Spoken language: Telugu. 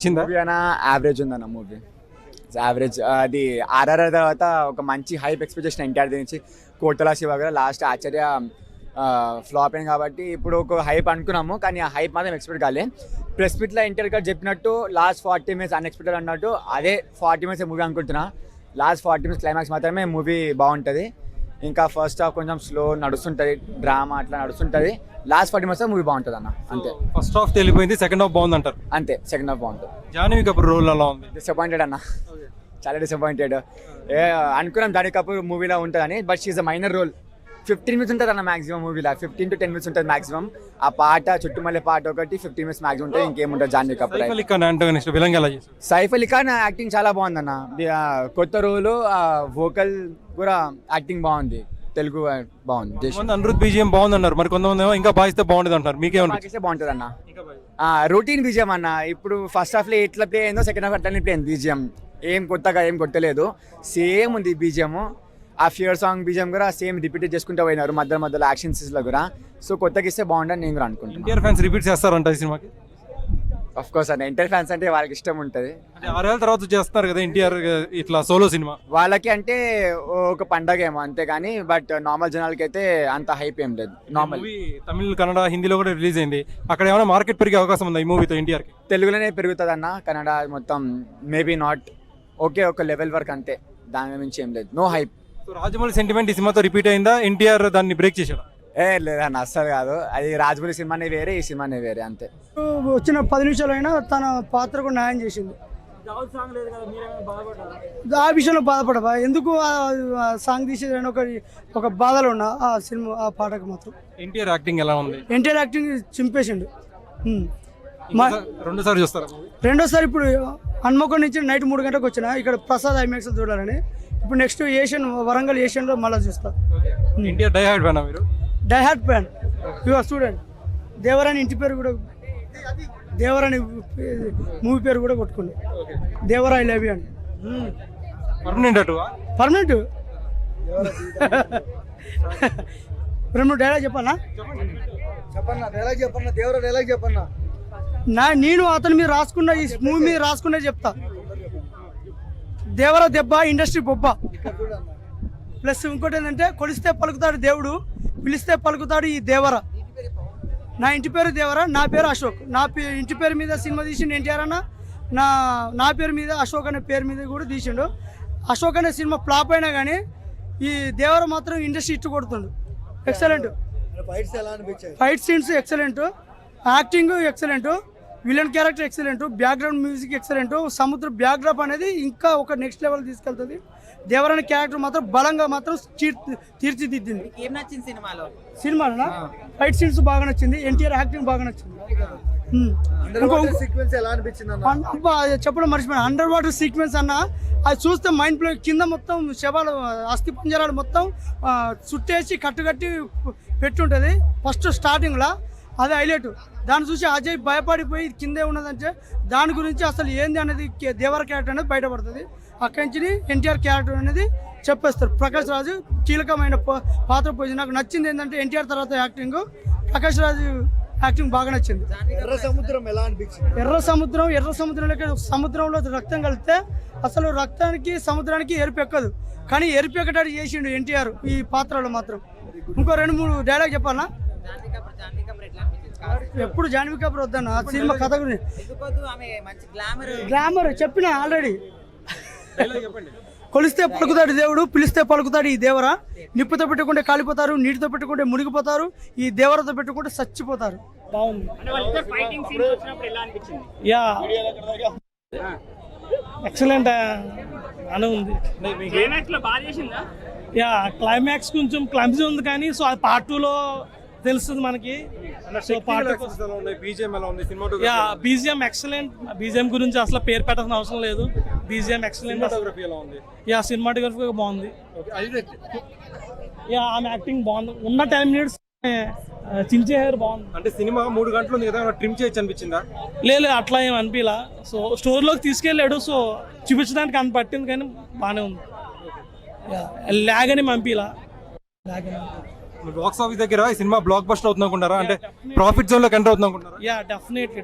మూవీ అయినా యావరేజ్ ఉందన్న మూవీ యావరేజ్. అది ఆర్ఆర్ఆర్ తర్వాత ఒక మంచి హైప్ ఎక్స్పెక్ట్ చేసిన ఎన్టీఆర్ నుంచి కోటలా శివ గారు లాస్ట్ ఆచార్య ఫ్లాప్ అయింది కాబట్టి ఇప్పుడు ఒక హైప్ అనుకున్నాము, కానీ ఆ హైప్ మాత్రం ఎక్స్పెక్ట్ కాలే. ప్రెస్ మీట్లో ఎన్టీఆర్ గారు చెప్పినట్టు లాస్ట్ 40 minutes అన్ఎక్స్పెక్టెడ్ అన్నట్టు అదే 40 minutes మూవీ అనుకుంటున్నా. లాస్ట్ 40 minutes క్లైమాక్స్ మాత్రమే మూవీ బాగుంటుంది. ఇంకా ఫస్ట్ హాఫ్ కొంచెం స్లో నడుస్తుంటుంది, డ్రామా అట్లా నడుస్తుంటుంది. లాస్ట్ 40 minutes మూవీ బాగుంటుంది అన్న, అంతే. ఫస్ట్ హాఫ్ తెలిపోయింది, సెకండ్ హాఫ్ బాగుంది అంటారు. అంతే, సెకండ్ హాఫ్ బాగుంటుంది. జాహ్నవి కపూర్ రోల్ అలా ఉంది. డిసప్పాయింటెడ్ అన్న, చాలా డిసప్పాయింటెడ్. అనుకున్నాం జాహ్నవి కపూర్ మూవీలో ఉంటుందని, but she a minor role. 15 minutes ఉంటుంది అన్న మాక్సిమం మూవీలో, 15 to 10 minutes ఉంటుంది మాక్సిమం. ఆ పాట చుట్టుమల్లె పాట ఒకటి 15 minutes మాక్సిమం ఉంటుంది, ఇంకేముంటుంది జాహ్నవి కపూర్. సైఫ్ అలీ ఖాన్ యాక్టింగ్ చాలా బాగుంది అన్న, కొత్త రోలు, వోకల్ కూడా యాక్టింగ్ బాగుంది, తెలుగు బాగుంది. అనిరుద్ బీజిఎం బాగుంది అన్నారు, మరి కొంతమంది ఇంకా బాగిస్తే బాగుంటుంది అంటారు. మీకేమనిపిస్తే బాగుంటుంది అన్న? రొటీన్ బీజిఎం అన్న. ఇప్పుడు ఫస్ట్ హాఫ్ లో ఎట్లా ప్లే అయిందో సెకండ్ హాఫ్ అట్లనే ప్లే అయింది. బీజిఎం ఏం కొత్తగా ఏం కొట్టలేదు, సేమ్ ఉంది బీజిఎం. ఆ ఫియర్ సాంగ్ బీజిఎం కూడా సేమ్ రిపీట్ చేసుకుంటూ పోయినారు మధ్యలో యాక్షన్ సీన్స్ లో కూడా. సో కొత్తగా ఇస్తే బాగుండని నేను కూడా అనుకుంటున్నాను. ఎన్టీఆర్ ఫ్యాన్స్ రిపీట్ చేస్తారంట ఈ సినిమాకి? ఆఫ్ కోర్స్ అన్న, ఎన్టీఆర్ ఫ్యాన్స్ అంటే వాళ్ళకి ఇష్టం ఉంటుంది. 6 ఏళ్ళ తర్వాత చేస్తారు కదా ఎన్టీఆర్ ఇట్లా సోలో సినిమా, వాళ్ళకి అంటే ఒక పండగ ఏమో అంతే, కానీ బట్ నార్మల్ జనాలకి అయితే అంత హైప్ ఏం లేదు. నార్మల్ తమిళ, కన్నడ, హిందీలో కూడా రిలీజ్ అయింది. అక్కడ ఏమైనా మార్కెట్ పెరిగే అవకాశం ఉందా ఈ మూవీతో ఎన్టీఆర్ కి? తెలుగులోనే పెరుగుతుంది అన్న, కన్నడ మొత్తం మేబీ నాట్. ఓకే, ఒక లెవెల్ వరకు అంతే, దాని మించి ఏం లేదు. No hype. రాజమౌళి సెంటిమెంట్ ఈ సినిమాతో రిపీట్ అయిందా? ఎన్టీఆర్ దాన్ని బ్రేక్ చేశాడు? లేదన్న, అస్సలు కాదు. అది రాజమౌళి సినిమానే వేరే, ఈ సినిమానే వేరే, అంతే. వచ్చిన 10 నిమిషాలు అయినా తన పాత్రకు న్యాయం చేసింది. ఆ విషయంలో బాధపడవా? ఎందుకు ఆ సాంగ్ తీసేదని ఒక బాధలో ఉన్నా ఆ సినిమా, ఆ పాటకు మాత్రం. ఎన్టీఆర్ యాక్టింగ్ ఎలా ఉంది? ఎన్టీఆర్ యాక్టింగ్ చింపేసిండు. రెండోసారి చూస్తారా? రెండోసారి ఇప్పుడు హన్మకొండ నుంచి నైట్ 3 గంటలకు వచ్చిన ఇక్కడ ప్రసాద్ ఐమాక్స్ చూడాలని. ఇప్పుడు నెక్స్ట్ ఏషియన్, వరంగల్ ఏషియన్లో మళ్ళీ చూస్తా. ఎన్టీఆర్ డై హార్డ్ ఫ్యానా మీరు? Die hard fan. ఇవాళ చూడండి, దేవరాని ఇంటి పేరు కూడా, దేవరాని మూవీ పేరు కూడా కొట్టుకుంది, దేవరా ఐ లవ్ యూ అని. పర్మనెంట్ అటు పర్మనెంట్. రెండు డైలాగ్ చెప్పన్నా? డైలాగ్ చెప్పన్నా, దేవరా డైలాగ్ చెప్పన్నా. నేను అతని మీద రాసుకున్న, ఈ మూవీ మీద రాసుకునే చెప్తా. దేవర దెబ్బ, ఇండస్ట్రీ బొబ్బ. ప్లస్ ఇంకోటి ఏంటంటే, కొలిస్తే పలుకుతాడు దేవుడు, పిలిస్తే పలుకుతాడు ఈ దేవర. నా ఇంటి పేరు దేవర, నా పేరు అశోక్. నా ఇంటి పేరు మీద సినిమా తీసిండు ఎన్టీఆర్ అన్న, నా పేరు మీద అశోక్ అనే పేరు మీద కూడా తీసిండు. అశోక్ అనే సినిమా ఫ్లాప్ అయినా కానీ ఈ దేవర మాత్రం ఇండస్ట్రీ ఇట్టు కొడుతుండు. Excellent fight scenes, excellent acting, excellent villain character, excellent background music, excellent సముద్ర బ్యాక్డ్రాప్ అనేది ఇంకా ఒక నెక్స్ట్ లెవెల్ తీసుకెళ్తుంది. దేవరాని క్యారెక్టర్ మాత్రం బలంగా మాత్రం తీర్చిదిద్దింది. ఏం నచ్చింది సినిమాలో? ఫైట్ సీన్స్ బాగా నచ్చింది, ఎన్టీఆర్ యాక్టింగ్ బాగా నచ్చింది. చెప్పడం మర్చిపోయాను, అండర్ వాటర్ సీక్వెన్స్ అన్న. అది చూస్తే మైండ్ బ్లో. కింద మొత్తం శవాలు, అస్థి పంజరాలు మొత్తం చుట్టేసి కట్టుకట్టి పెట్టుంటుంది ఫస్ట్ స్టార్టింగ్లో. అది హైలైట్. దాన్ని చూసి అజయ్ భయపడిపోయి కిందే ఉన్నదంటే దాని గురించి అసలు ఏంది అనేది దేవర క్యారెక్టర్ అనేది బయటపడుతుంది. అక్కడి నుంచి ఎన్టీఆర్ క్యారెక్టర్ అనేది చెప్పేస్తారు. ప్రకాష్ రాజు కీలకమైన పాత్ర పోయింది. నాకు నచ్చింది ఏంటంటే ఎన్టీఆర్ తర్వాత యాక్టింగ్, ప్రకాష్ రాజు యాక్టింగ్ బాగా నచ్చింది. ఎర్ర సముద్రం ఎలా అనిపించింది? ఎర్ర సముద్రంలోకి, సముద్రంలో రక్తం కలిస్తే అసలు రక్తానికి సముద్రానికి ఎరుపెక్కదు, కానీ ఎరుపెక్కటాడు చేసిండు ఎన్టీఆర్ ఈ పాత్రలో మాత్రం. ఇంకో 2-3 డైలాగ్ చెప్పాలా? ఎప్పుడు జాహ్నవి కపూర్ వద్దన్న సినిమా కథ గురించి. గ్లామర్ చెప్పిన ఆల్రెడీ. కొలిస్తే పలుకుతాడు దేవుడు, పిలిస్తే పలుకుతాడు ఈ దేవరా. నిప్పుతో పెట్టుకుంటే కాలిపోతారు, నీటితో పెట్టుకుంటే మునిగిపోతారు, ఈ దేవరతో పెట్టుకుంటే చచ్చిపోతారు. బాగుంది. యా ఎక్సలెంట్ అని ఉంది. యా క్లైమాక్స్ కొంచెం క్లమ్జీ ఉంది, కానీ సో అది పార్ట్ 2లో తెలుస్తుంది మనకి. BGM excellent. బీజిఎం గురించి అసలు పేరు పెట్టాల్సిన అవసరం లేదు. BGM excellent. యా సినిమాటోగ్రఫీ బాగుంది. యా ఆమె యాక్టింగ్ బాగుంది. ఉన్న 10 minutes చించే హెయిర్ బాగుంది. అంటే సినిమా 3 గంటలు ఉంది కదా, ట్రిమ్ చేయొచ్చు అనిపించిందా? లేదు అట్లా ఏం అనిపించలా. సో స్టోర్లోకి తీసుకెళ్ళాడు, సో చూపించడానికి అంత పట్టింది, కానీ బాగానే ఉంది. ల్యాగ్ అని పంపిలా. బాక్స్ ఆఫీస్ దగ్గర ఈ సినిమా బ్లాక్ బస్టర్ అవుతుంది అనుకుంటారా? అంటే ప్రాఫిట్ జోన్ లోకి ఎంటర్ అవుతుంది అనుకుంటారా? Yeah definitely.